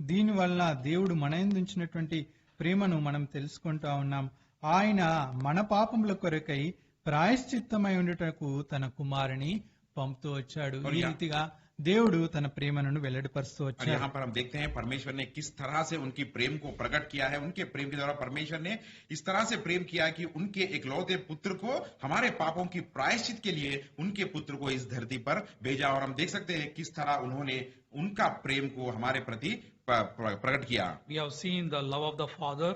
దీని వలన దేవుడు మన యందు ఉంచినటువంటి ప్రేమను మనం తెలుసుకుంటా ఉన్నాం. ఆయన మన పాపముల కొరకై ప్రాయశ్చిత్తమై ఉండుటకు తన కుమారుని పంపుతూ వచ్చాడు. ఈ రీతిగా దేవుడు తన ప్రేమను వెల్లడిపరుస్తూ और వచ్చాడు. यहाँ पर हम देखते हैं परमेश्वर ने किस तरह से उनकी प्रेम को प्रकट किया है। उनके प्रेम के द्वारा परमेश्वर ने इस तरह से प्रेम किया कि उनके एकलौते पुत्र को हमारे पापों की प्रायश्चित के लिए उनके पुत्र को इस धरती पर भेजा। और हम देख सकते हैं किस तरह उन्होंने उनका प्रेम को हमारे प्रति प्रकट किया। We have seen the love of the Father.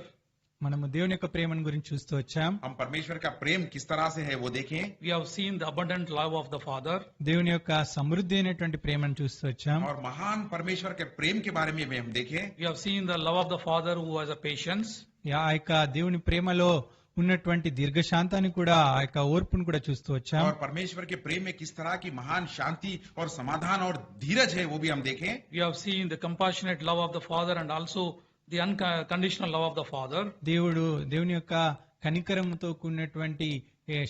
మనము దేవుని యొక్క ప్రేమను గురించి చూస్తూ వచ్చాం. हम परमेश्वर का प्रेम किस तरह से है वो देखें। We have seen the abundant love of the Father. దేవుని యొక్క సమృద్ధి అయినటువంటి ప్రేమను చూస్తూ వచ్చాం. और महान परमेश्वर के प्रेम के बारे में भी हम देखें। We have seen the love of the Father who has a patience. ఆ యొక్క దేవుని ప్రేమలో ఉన్నటువంటి దీర్ఘశాంతాన్ని కూడా, ఆ యొక్క ఓర్పును కూడా చూస్తూ వచ్చాం. और परमेश्वर के प्रेम में किस तरह की महान शांति और समाधान और धीरज है वो भी हम देखें। We have seen the compassionate love of the Father and also the unconditional love of the Father. దేవుని యొక్క కనికరంతో కూడినటువంటి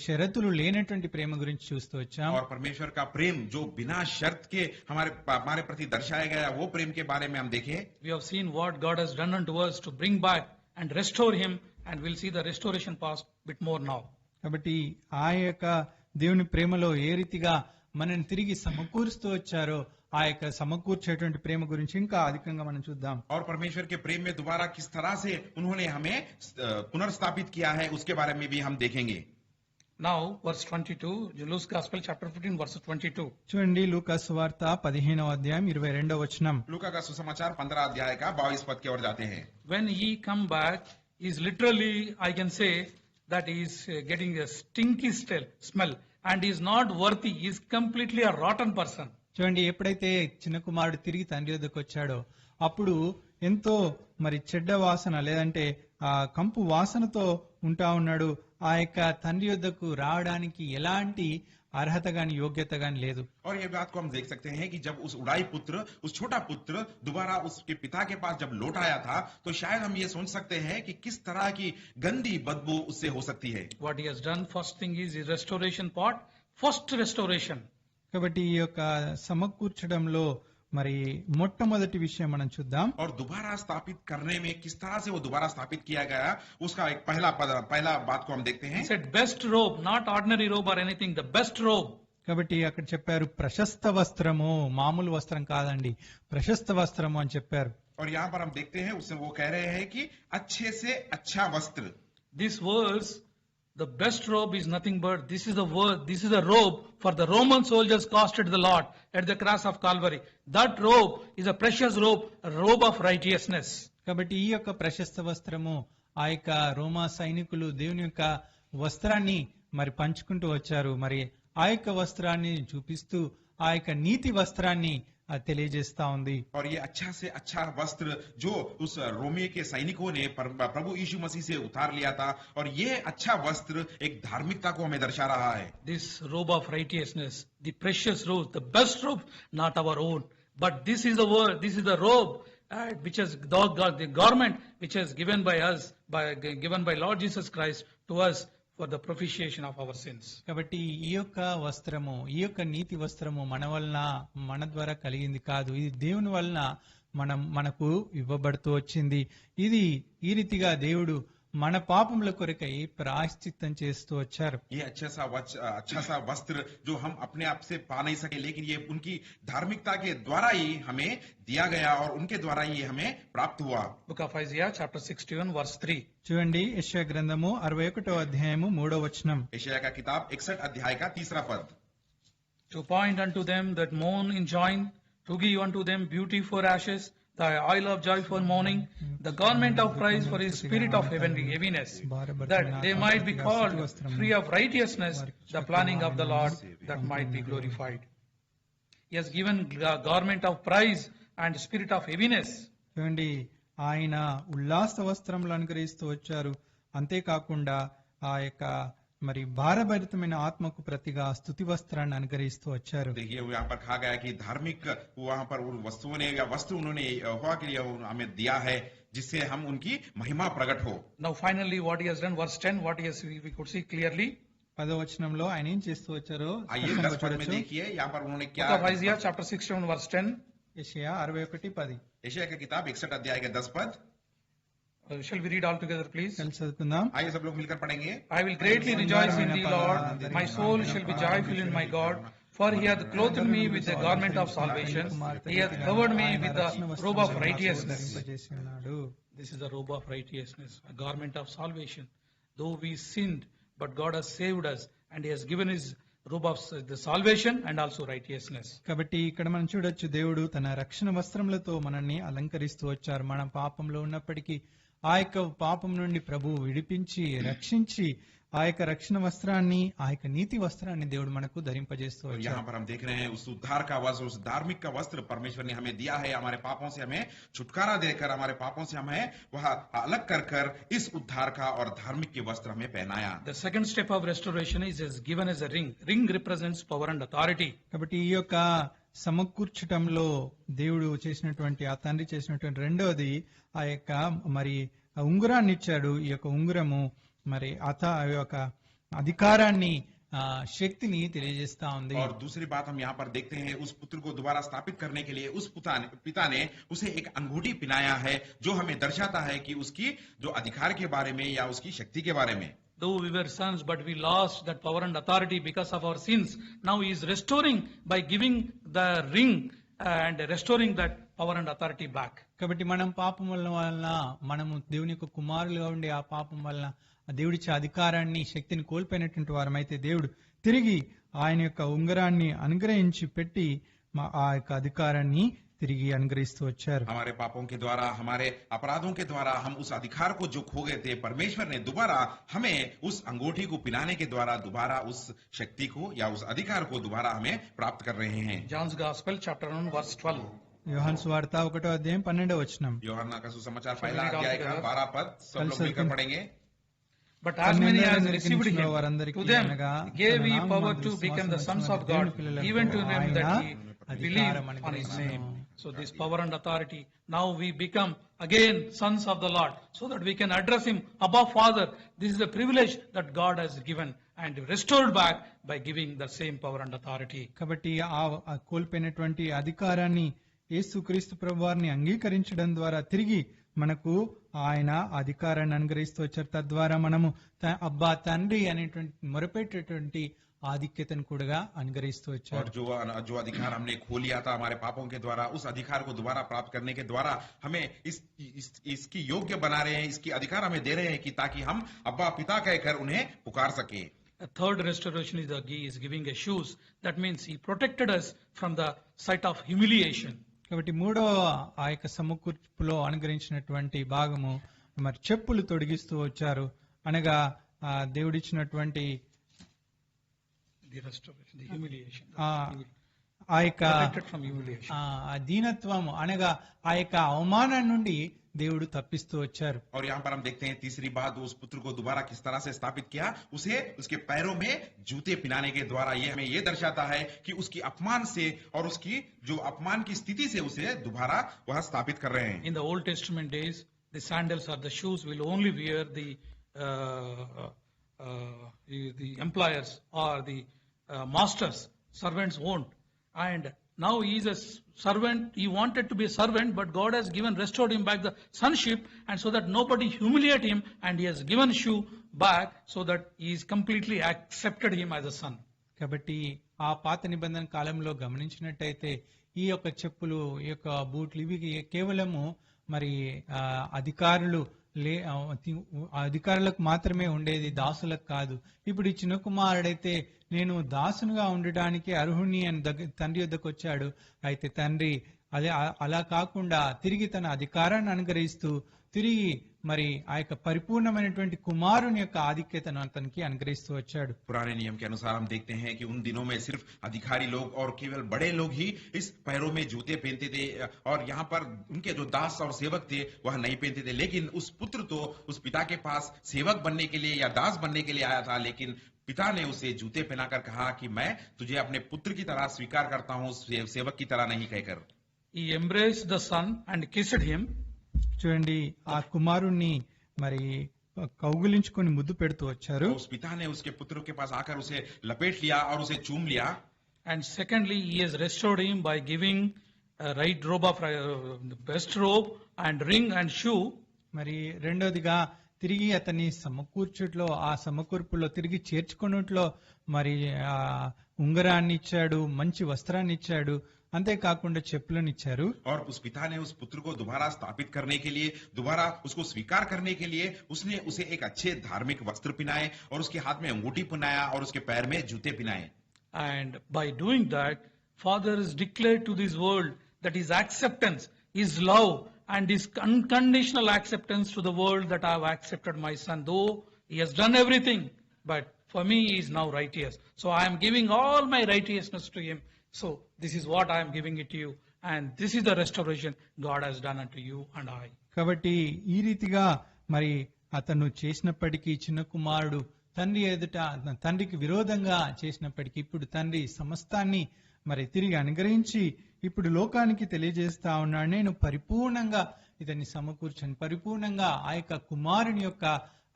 షరతులు లేనటువంటి ప్రేమ గురించి చూస్తూ వచ్చాం. और परमेश्वर का प्रेम जो बिना शर्त के हमारे प्रति दर्शाया गया वो प्रेम के बारे में हम देखें। We have seen what God has done unto us to bring back and restore him, and we'll see the restoration part bit more now. కాబట్టి ఆ యొక్క దేవుని ప్రేమలో ఏ రీతిగా మనని తిరిగి సమకూరుస్తూ వచ్చారో ఆ యొక్క సమకూర్చేటువంటి ప్రేమ గురించి ఇంకా అధికంగా మనం చూద్దాం. और परमेश्वर के प्रेम में दोबारा किस तरह से उन्होंने हमें पुनर्स्थापित किया है उसके बारे में भी हम देखेंगे। Now verse 22, Luke's Gospel chapter 15 verse 22. చూడండి, లూకా సువార్త 15వ అధ్యాయం 22వ వచనం. लूका का सुसमाचार 15 अध्याय का 22 पद की ओर जाते हैं। When he come back, is literally, I can say that he is getting a stinky smell and he is not worthy. He is completely a rotten person. చూడండి, ఎప్పుడైతే చిన్న కుమారుడు తిరిగి తండ్రి వద్దకు వచ్చాడో అప్పుడు ఎంతో చెడ్డ వాసన లేదంటే ఆ కంపు వాసనతో ఉంటా ఉన్నాడు. ఆ యొక్క తండ్రి వద్దకు రావడానికి ఎలాంటి अर्हत गानी योग्यता गानी लेदु। और ये बात को हम देख सकते हैं कि जब उस उड़ाई पुत्र, उस छोटा पुत्र दोबारा उसके पिता के पास जब लौट आया था, तो शायद हम ये सोच सकते हैं कि किस तरह की गंदी बदबू उससे हो सकती है। What he has done, first thing is his restoration part, first restoration. కాబట్టి ఈ యొక్క సమకూర్చడంలో మరి మొట్టమొదటి విషయం మనం చూద్దాం। और दोबारा स्थापित करने में किस तरह से वो दोबारा स्थापित किया गया, उसका एक पहला बात को हम देखते हैं। He said best robe, not ordinary robe or anything, the best robe. కాబట్టి అక్కడ చెప్పారు ప్రశస్త వస్త్రము, మామూలు వస్త్రం కాదండి, ప్రశస్త వస్త్రము అని చెప్పారు। और यहाँ पर हम देखते हैं उससे वो कह रहे हैं कि अच्छे से अच्छा वस्त्र। This verse, the best robe is nothing but this is the robe for the Roman soldiers cast at the Lord at the cross of Calvary. That robe is a precious robe, a robe of righteousness. కాబట్టి ఈ యొక్క ప్రశస్త వస్త్రము ఆ యొక్క రోమా సైనికులు దేవుని యొక్క వస్త్రాన్ని మరి పంచుకుంటూ వచ్చారు। మరి ఆ యొక్క వస్త్రాన్ని చూపిస్తూ ఆ యొక్క నీతి వస్త్రాన్ని తెలియజేస్తా ఉంది. और ये अच्छा से अच्छा वस्त्र जो उस रोमियो के सैनिकों ने प्रभु यीशु मसीह से उतार लिया था, और ये अच्छा वस्त्र एक धार्मिकता को हमें दर्शा रहा है. This robe of righteousness, the precious robe, the best robe, not our own, but this is the word, this is the robe which is the garment which is given by us, given by Lord Jesus Christ to us for the propitiation of our sins. కాబట్టి ఈ యొక్క వస్త్రము, ఈ యొక్క నీతి వస్త్రము మన ద్వారా కలిగింది కాదు. ఇది దేవుని వలన మనకు ఇవ్వబడుతూ వచ్చింది. ఇది ఈ రీతిగా దేవుడు మన పాపముల కొరకై ప్రాయశ్చిత్తం చేస్తూ వచ్చారు. ये अच्छा सा वस्त्र जो हम अपने आप से पा नहीं सके, लेकिन ये उनकी धार्मिकता के द्वारा ही हमें दिया गया और उनके द्वारा ही हमें प्राप्त हुआ. Book of Isaiah chapter 61 verse 3. చూడండి, యెషయా గ్రంథము 61వ అధ్యాయము 3వ వచనం. यशायाह का किताब 61 अध्याय का 3रा पद. To point unto them that mourn in joy, to give unto them beauty for ashes, the oil of joy for mourning, the garment of praise for his spirit of heaviness, that they might be called free of righteousness, the planning of the Lord, that might be glorified. He has given garment of praise and spirit of heaviness. చూడండి, ఆయన ఉల్లాస వస్త్రములు అనుగ్రహిస్తూ వచ్చారు. అంతేకాకుండా ఆ యొక్క మరి భారభరితమైన ఆత్మకు ప్రతిగా స్తుతి వస్త్రాన్ని అనుగ్రహిస్తూ వచ్చారు. देखिए यहाँ पर कहा गया कि धार्मिक वहां पर उन वस्तुओं ने या वस्त्र उन्होंने यहोवा के लिए हमें दिया है, जिससे हम उनकी महिमा प्रकट हो. Now finally what he has done, verse 10, what he has, we could see clearly. 10వ వచనంలో ఆయన ఏం చేస్తూ వచ్చారో आइए 10 पद में देखिए यहाँ पर उन्होंने क्या. Book of Isaiah chapter 61 verse 10. యెషయా 61:10. यशायाह का किताब 61 अध्याय का 10 पद. Shall we read all together, please? కలిసి చదువుకుందాం. आइए सब लोग मिलकर पढ़ेंगे. I will greatly rejoice in thee, Lord. My soul shall be joyful in my God. For he hath clothed me with the garment of salvation. He hath covered me with the robe of righteousness. ధరింపజేసి ఉన్నాడు. This is the robe of righteousness, a garment of salvation. Though we sinned, but God has saved us, and he has given his robe of the salvation and also righteousness. కాబట్టి ఇక్కడ మనం చూడొచ్చు, దేవుడు తన రక్షణ వస్త్రములతో మనల్ని అలంకరిస్తూ వచ్చారు. మనం పాపంలో ఉన్నప్పటికీ ఆ యొక్క పాపం నుండి ప్రభువు విడిపించి రక్షించి ఆ యొక్క రక్షణ వస్త్రాన్ని, ఆ యొక్క నీతి వస్త్రాన్ని దేవుడు మనకు ధరింపజేస్తూ వచ్చారు. यहाँ पर हम देख रहे हैं उस उद्धार का वस्त्र, उस धार्मिक का वस्त्र परमेश्वर ने हमें दिया है. हमारे पापों से हमें छुटकारा देकर, हमारे पापों से हमें वह अलग कर इस उद्धार का और धार्मिक के वस्त्र हमें पहनाया. The second step of restoration is given as a ring. Ring represents power and authority. కాబట్టి ఈ యొక్క సమకూర్చటంలో దేవుడు చేసినటువంటి, ఆ తండ్రి చేసినటువంటి రెండవది ఆ యొక్క మరి ఉంగరాన్ని ఇచ్చాడు. ఈ యొక్క ఉంగరము మరి యొక్క అధికారాన్ని, శక్తిని తెలియజేస్తా ఉంది. और दूसरी बात हम यहाँ पर देखते हैं, उस पुत्र को दोबारा स्थापित करने के लिए उस पिता ने उसे एक अंगूठी पहनाया है, जो हमें दर्शाता है कि उसकी जो अधिकार के बारे में या उसकी शक्ति के बारे में. Though we were sons, but we lost that power and authority because of our sins. Now he is restoring by giving the ring and restoring that power and authority back. కాబట్టి మనం పాపం వలన మనము దేవుని యొక్క కుమారులుగా ఉండి ఆ పాపం వలన దేవుడిచ్చే అధికారాన్ని, శక్తిని కోల్పోయినటువంటి వారమైతే దేవుడు తిరిగి ఆయన యొక్క ఉంగరాన్ని అనుగ్రహించి పెట్టి ఆ యొక్క అధికారాన్ని తిరిగి అనుగ్రహిస్తూ వచ్చారు. हमारे पापों के द्वारा, हमारे अपराधों के द्वारा हम उस अधिकार को जो खो गए थे, परमेश्वर ने दोबारा हमें उस अंगूठी को पहनाने के द्वारा दोबारा उस शक्ति को या उस अधिकार को दोबारा हमें प्राप्त कर रहे हैं. John's Gospel chapter 1 verse 12. యోహాను సువార్త 1వ అధ్యాయం 12వ వచనం. యోహన్నా का सुसमाचार पहला अध्याय का 12 पद सब लोग मिलकर पढ़ेंगे. But as many as received him, to them gave he power to become the sons of God, even to them that he believe on his name. So this power and authority, now we become again sons of the Lord, so that we can address him, Abba Father. This is a privilege that God has given and restored back by giving the same power and authority. కాబట్టి ఆ కోల్పోయినటువంటి అధికారాన్ని యేసుక్రీస్తు ప్రభువారిని అంగీకరించడం ద్వారా తిరిగి మనకు ఆయన అధికారాన్ని అనుగ్రహిస్తూ వచ్చారు. తద్వారా మనము అబ్బా తండ్రి అనేటువంటి మొరపెట్టేటువంటి ఆధిక్యతను కూడా అనుగ్రహిస్తూ వచ్చారు. और जो अधिकार हमने खो लिया था हमारे पापों के द्वारा, उस अधिकार को दोबारा प्राप्त करने के द्वारा हमें इसकी योग्य बना रहे हैं, इसकी अधिकार हमें दे रहे हैं कि ताकि हम अब्बा पिता कहकर उन्हें पुकार सके. A third restoration is giving a shoes. That means he protected us from the sight of humiliation. కాబట్టి మూడవ ఆ యొక్క సమకూర్పులో అనుగ్రహించినటువంటి భాగము మరి చెప్పులు తొడిగిస్తూ వచ్చారు. అనగా దేవుడిచ్చినటువంటి ఆ యొక్క protected from humiliation. ఆ దీనత్వము అనగా ఆ యొక్క అవమానం నుండి దేవుడు తప్పిస్తూ వచ్చారు. और यहाँ पर हम देखते हैं तीसरी बात, उस पुत्र को दोबारा किस तरह से स्थापित किया, उसे उसके पैरों में जूते पहनाने के द्वारा। ये हमें ये दर्शाता है कि उसकी अपमान से और उसकी जो अपमान की स्थिति से उसे दोबारा वह स्थापित कर रहे हैं। In the Old Testament days, the sandals or the shoes will only wear the employers or the masters. Servants won't. And now he is a servant. He wanted to be a servant, but God has restored him back the sonship, and so that nobody humiliate him, and he has given shoe back, so that he is completely accepted him as a son. కాబట్టి ఆ పాత నిబంధన కాలంలో గమనించినట్టయితే ఈ యొక్క చెప్పులు, ఈ యొక్క బూట్లు ఇవి కేవలము మరి అధికారులకు మాత్రమే ఉండేది, దాసులకు కాదు. ఇప్పుడు ఈ చిన్న కుమారుడైతే నేను దాసునుగా ఉండడానికి అర్హుణ్ణి అని తండ్రి వద్దకు వచ్చాడు. అయితే తండ్రి అలా కాకుండా తిరిగి తన అధికారాన్ని అనుగ్రహిస్తూ తిరిగి మరి ఆ యొక్క పరిపూర్ణమైనటువంటి కుమారుని యొక్క ఆధిక్యతను అతనికి అనుగ్రహిస్తూ వచ్చాడు. पुराने नियम के अनुसार हम देखते हैं कि उन दिनों में सिर्फ अधिकारी लोग और केवल बड़े लोग ही इस पैरों में जूते पहनते थे, और यहाँ पर उनके जो दास और सेवक थे वह नहीं पहनते थे। लेकिन उस पुत्र तो उस पिता के पास सेवक बनने के लिए या दास बनने के लिए आया था, लेकिन पिता ने उसे जूते पहनाकर कहा कि मैं तुझे अपने पुत्र की तरह स्वीकार करता हूँ, सेवक की तरह नहीं कहकर। He embraced the son and kissed him. చూడండి, ఆ కుమారుణ్ణి మరి కౌగిలించుకొని ముద్దు పెడుతూ వచ్చారు. उस पिता ने उसके पुत्र के पास आकर उसे लपेट लिया और उसे चूम लिया। And secondly, he has restored him by giving a right robe of best robe and ring and shoe. మరి రెండోదిగా తిరిగి అతన్ని సమకూర్చుట్లో, ఆ సమకూర్పులో తిరిగి చేర్చుకున్నట్లో మరి ఆ ఉంగరాన్ని ఇచ్చాడు, మంచి వస్త్రాన్ని ఇచ్చాడు, అంతేకాకుండా చెప్పులను ఇచ్చారు. और उस पिता ने उस पुत्र को दोबारा स्थापित करने के लिए, दोबारा उसको स्वीकार करने के लिए उसने उसे एक अच्छे धार्मिक वस्त्र पहनाए और उसके हाथ में अंगूठी पहनाया और उसके पैर में जूते पहनाए। And by doing that, Father is declared to this world that his acceptance, his love, and his unconditional acceptance to the world, that I have accepted my son, though he has done everything, but for me he is now righteous. So I am giving all my righteousness to him. So this is what I am giving it to you, and this is the restoration God has done unto you and I. కాబట్టి ఈ రీతిగా మరి అతను చేసినప్పటికీ, చిన్న కుమారుడు తండ్రి ఎదుట తండ్రికి విరోధంగా చేసినప్పటికీ ఇప్పుడు తండ్రి సమస్తాన్ని మరి తిరిగి అనుగ్రహించి ఇప్పుడు లోకానికి తెలియజేస్తా ఉన్నాడు, నేను పరిపూర్ణంగా ఇతన్ని సమకూర్చని, పరిపూర్ణంగా ఆ యొక్క కుమారుని యొక్క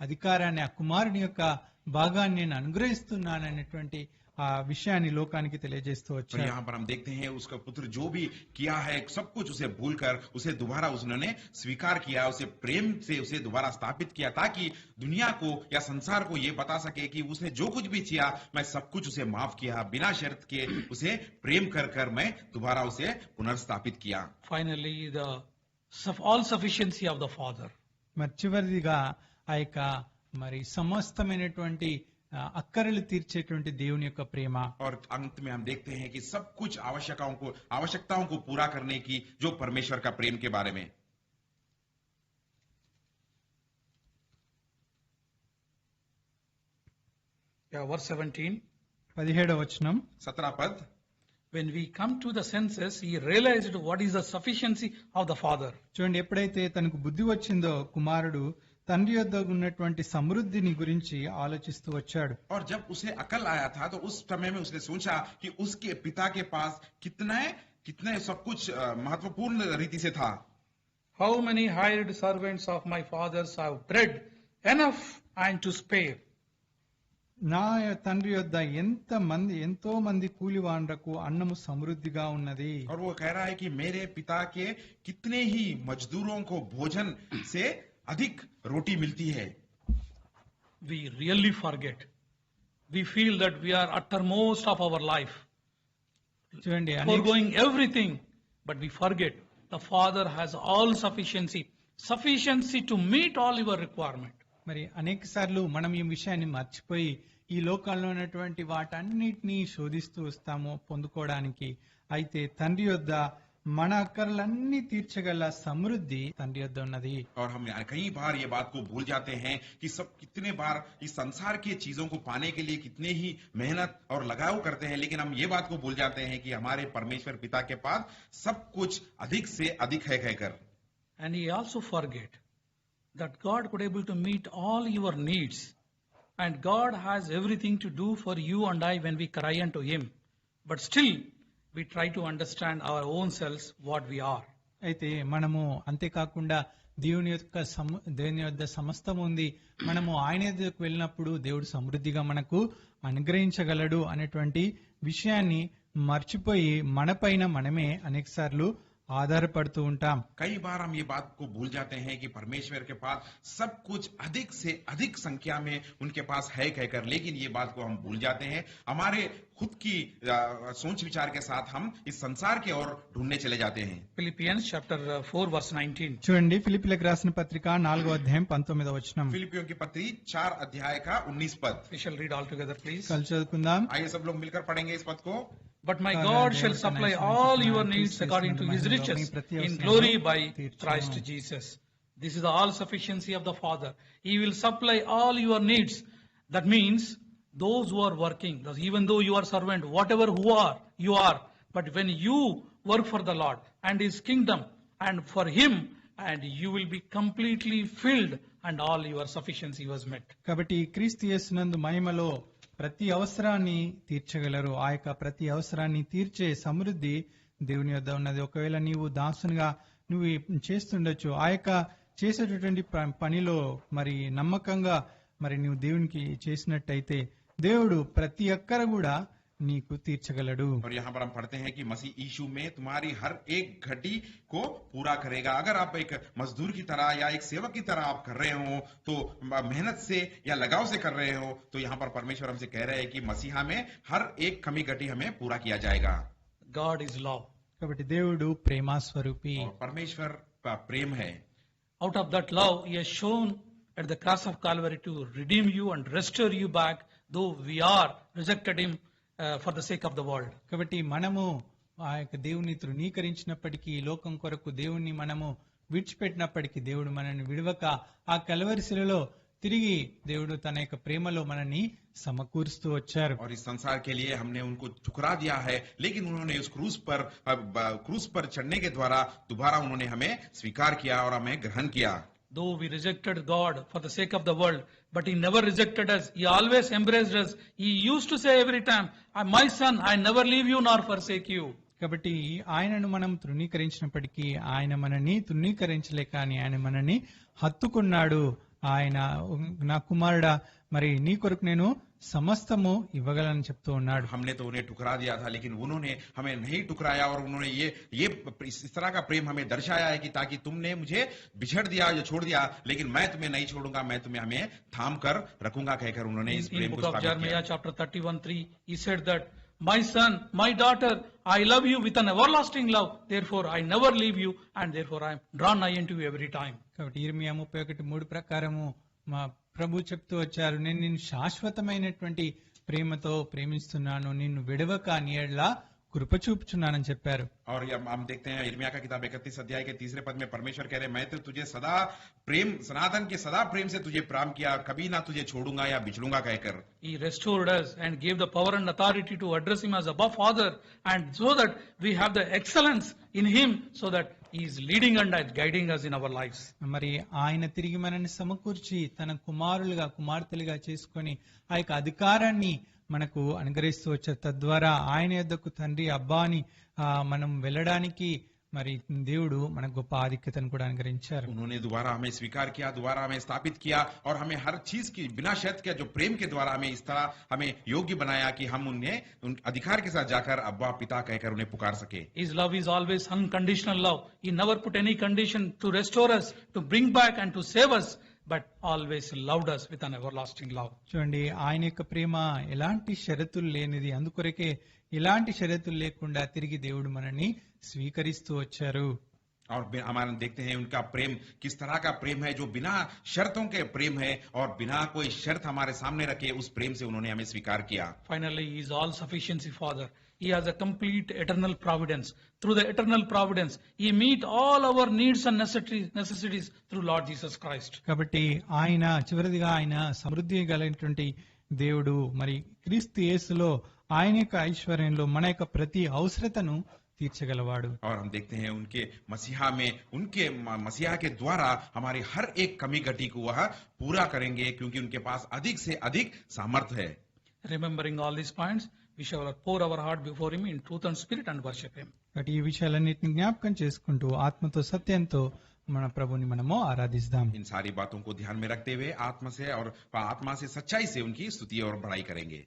అధికారాన్ని, ఆ కుమారుని యొక్క భాగాన్ని నేను అనుగ్రహిస్తున్నాను అనేటువంటి ఆ విషయాన్ని లోకానికి తెలియజేస్తూ వచ్చారు. यहाँ पर हम देखते हैं उसका पुत्र जो भी किया है सब कुछ उसे भूलकर उसे दोबारा उन्होंने स्वीकार किया, उसे प्रेम से उसे दोबारा स्थापित किया, ताकि दुनिया को या संसार को ये बता सके कि उसने जो कुछ भी किया मैं सब कुछ उसे माफ किया, बिना शर्त के उसे प्रेम कर मैं दोबारा उसे पुनर्स्थापित किया। Finally, the all sufficiency of the Father. మరి చివరిదిగా ఆ యొక్క మరి సమస్తమైనటువంటి అక్కరలు తీర్చేటువంటి దేవుని యొక్క ప్రేమ. और अंत में हम देखते हैं कि सब कुछ आवश्यकताओं को पूरा करने की जो परमेश्वर का प्रेम के बारे में। Verse 17. 17వ వచనం. 17 पद। When we come to the senses, he realized what is the sufficiency of the Father. చూడండి, ఎప్పుడైతే తనకు బుద్ధి వచ్చిందో కుమారుడు తండ్రి యొద్ద ఉన్నటువంటి సమృద్ధిని గురించి ఆలోచిస్తూ వచ్చాడు. और जब उसे अकल आया था तो उस समय में उसने सोचा कि उसके पिता के पास कितने सब कुछ महत्वपूर्ण रीति से था। How many hired servants of my fathers have bread enough and to spare? నా తండ్రి యొద్ద ఎంతో మంది కూలివాండ్రకు అన్నము సమృద్ధిగా ఉన్నది. और वो कह रहा है कि मेरे पिता के कितने ही मजदूरों को भोजन से अधिक रोटी मिलती है। We really forget. We feel that we are uttermost of our life, చూడండి, foregoing everything, but we forget the Father has all sufficiency to meet all your requirement. మరి అనేక సార్లు మనం ఈ విషయాన్ని మర్చిపోయి ఈ లోకాల్లో ఉన్నటువంటి వాటన్నిటినీ శోధిస్తూ వస్తాము పొందుకోవడానికి. అయితే తండ్రి యొద్ద మన అక్కర్లన్నీ తీర్చగల సమృద్ధి తండ్రి యొద్ద ఉన్నది. और हम कई बार ये बात को भूल जाते हैं कि सब कितने बार इस संसार की चीजों को पाने के लिए कितने ही मेहनत और लगाव करते हैं, लेकिन हम ये बात को भूल जाते हैं कि हमारे परमेश्वर पिता के पास सब कुछ अधिक से अधिक है कहकर. And he also forget that God could able to meet all your needs, and God has everything to do for you and I when we cry unto him, but still we try to understand our own selves what we are. అయితే మనము అంతేకాకుండా దేవుని యొద్ద సమస్తం ఉంది, మనము ఆయన యొద్దకు వెళ్ళినప్పుడు దేవుడు సమృద్ధిగా మనకు అనుగ్రహించగలడు అనేటువంటి విషయాన్ని మర్చిపోయి మనపైన మనమే అనేకసార్లు ఆధారపడుతూ ఉంటాం. कई बार हम ये बात को भूल जाते हैं कि परमेश्वर के पास सब कुछ अधिक से अधिक संख्या में उनके पास है कहकर, लेकिन ये बात को हम भूल जाते हैं. हमारे खुद की सोच विचार के साथ हम इस संसार की ओर ढूंढने चले जाते हैं. Philippians chapter 4 verse 19. చూడండి, ఫిలిప్పీలకు రాసిన పత్రిక 4వ అధ్యాయం 19వ వచనం. फिलिपियों की पत्री 4 अध्याय का 19 पद. We shall read all together, please. కలిసి చదువుకుందాం. आइए सब लोग मिलकर पढ़ेंगे इस पद को. But my God shall supply all your needs according to his riches in glory by Christ Jesus. This is the all sufficiency of the Father. He will supply all your needs. That means those who are working, even though you are servant, whatever you are, but when you work for the Lord and his kingdom and for him, and you will be completely filled and all your sufficiency was met. కాబట్టి క్రీస్తు యేసునందు మహిమలో ప్రతి అవసరాన్ని తీర్చగలరు. ఆ యొక్క ప్రతి అవసరాన్ని తీర్చే సమృద్ధి దేవుని వద్ద ఉన్నది. ఒకవేళ నీవు దాసునిగా నువ్వు చేస్తుండొచ్చు, ఆ యొక్క చేసేటటువంటి పనిలో మరి నమ్మకంగా మరి నువ్వు దేవునికి చేసినట్టయితే దేవుడు ప్రతి అక్కర కూడా నీకు తీర్చగలడు. और यहाँ पर हम पढ़ते हैं कि मसीह यीशु में तुम्हारी हर एक घटी को पूरा करेगा. अगर आप एक मजदूर की तरह या एक सेवक की तरह आप कर रहे हो, तो मेहनत से या लगाव से कर रहे हो, तो यहाँ पर परमेश्वर हमसे कह रहे हैं कि मसीहा में हर एक कमी घटी हमें पूरा किया जाएगा. God is love. కాబట్టి దేవుడు ప్రేమ స్వరూపి. और परमेश्वर का प्रेम है. Out of that love, he has shown at the cross of Calvary to redeem you and restore you back, though we are rejected him for the sake of the world. కాబట్టి మనము ఆ యొక్క దేవుని తృణీకరించినప్పటికీ, లోకం కొరకు దేవుణ్ణి మనము విడిచిపెట్టినప్పటికీ దేవుడు మనల్ని విడవక ఆ కల్వరి శిలలో తిరిగి దేవుడు తన యొక్క ప్రేమలో మనల్ని సమకూరుస్తూ వచ్చారు. और इस संसार के लिए हमने उनको ठुकरा दिया है, लेकिन उन्होंने उस क्रूस पर चढ़ने के द्वारा दोबारा उन्होंने हमें स्वीकार किया और हमें ग्रहण किया. Though we rejected God for the sake of the world, but he never rejected us. He always embraced us. He used to say every time, my son, I never leave you nor forsake you. కాబట్టి ఆయనను మనం తృణీకరించినప్పటికీ ఆయన మనని తృణీకరించలే, కానీ ఆయన మనని హత్తుకున్నాడు. ఆయన నా కుమారుడా, మరి నీ కొరకు నేను సమస్తము ఇవ్వగలని చెప్తూ ఉన్నాడు. हमने तो उन्हें ठुकरा दिया था, लेकिन उन्होंने हमें नहीं ठुकराया और उन्होंने ये इस तरह का प्रेम हमें दर्शाया है कि ताकि तुमने मुझे बिछड़ दिया या छोड़ दिया, लेकिन मैं तुम्हें नहीं छोड़ूंगा, मैं तुम्हें हमें थाम कर रखूंगा कहकर उन्होंने इस In प्रेम को book of स्थापित Jeremiah किया. chapter 31:3, he said that, my son, my daughter, I love you with an everlasting love. Therefore, I never leave you, and therefore I am drawn nigh unto you every time. కాబట్టి ఇర్మియా 31:3 ప్రకారము మా ప్రభు చెప్తూ వచ్చారు, నేను నిన్ను శాశ్వతమైనటువంటి ప్రేమతో ప్రేమిస్తున్నాను, నిన్ను విడవక నీ ఎడల కృప చూపుచున్నానని చెప్పారు. और हम देखते हैं यिर्मयाह का किताब 31 अध्याय के 3 पद में परमेश्वर कह रहे, मैं तो तुझे सदा प्रेम, सनातन के सदा प्रेम से तुझे प्राम किया, कभी ना तुझे छोड़ूंगा या बिछड़ूंगा कहकर. He restored us and gave the power and authority to address him as Abba Father, and so that we have the excellence in him, so that he is leading and guiding us in our lives. మరి ఆయన తిరిగి మనల్ని సమకూర్చి తన కుమారులుగా కుమార్తెలుగా చేసుకొని ఆ యొక్క అధికారాన్ని మనకు అనుగ్రహిస్తూ వచ్చారు. తద్వారా ఆయన యొద్దకు తండ్రి అబ్బాని మనం వెళ్ళడానికి మరి దేవుడు మనకు గొప్ప ఆధిక్యతను కూడా అనుగ్రహించారు. उन्होंने दोबारा हमें स्वीकार किया, दोबारा हमें स्थापित किया और हमें हर चीज की बिना शर्त के जो प्रेम के द्वारा हमें इस तरह हमें योग्य बनाया कि हम उन्हें उन अधिकार के साथ जाकर अब्बा पिता कहकर उन्हें पुकार सके. His love is always unconditional love. He never put any condition to restore us, to bring back and to save us, but always loved us with an everlasting love. చూడండి, ఆయన యొక్క ప్రేమ ఎలాంటి షరతులు లేనిది. అందుకొరకే ఎలాంటి షరతులు లేకుండా తిరిగి దేవుడు మనల్ని స్వీకరిస్తూ వచ్చారు. और हमारे देखते हैं उनका प्रेम किस तरह का प्रेम है, जो बिना शर्तों के प्रेम है और बिना कोई शर्त हमारे सामने रखे उस प्रेम से उन्होंने हमें स्वीकार किया. Finally, he is all sufficiency Father. He has a complete eternal providence. Through the eternal providence, He meet all our needs and necessities through Lord Jesus Christ. కాబట్టి ఆయన చివరిదిగా ఆయన సమృద్ధి కలిగినటువంటి దేవుడు. మరి క్రీస్తు యేసులో ఆయన యొక్క ఐశ్వర్యంలో మన యొక్క ప్రతి అవసరతను తీర్చగలవాడు. और हम देखते हैं उनके मसीहा में, उनके मसीहा के द्वारा हमारी हर एक कमी घटी को वह पूरा करेंगे, क्योंकि उनके पास अधिक से अधिक सामर्थ्य है. Remembering all these points, we shall pour our heart before Him in truth and spirit and worship Him. కాబట్టి ఈ విషయాలన్నింటిని జ్ఞాపకం చేసుకుంటూ ఆత్మతో సత్యంతో మన ప్రభుని మనము ఆరాధిస్తాం. इन सारी बातों को ध्यान में रखते हुए आत्मा से और आत्मा से सच्चाई से उनकी स्तुति और बड़ाई करेंगे.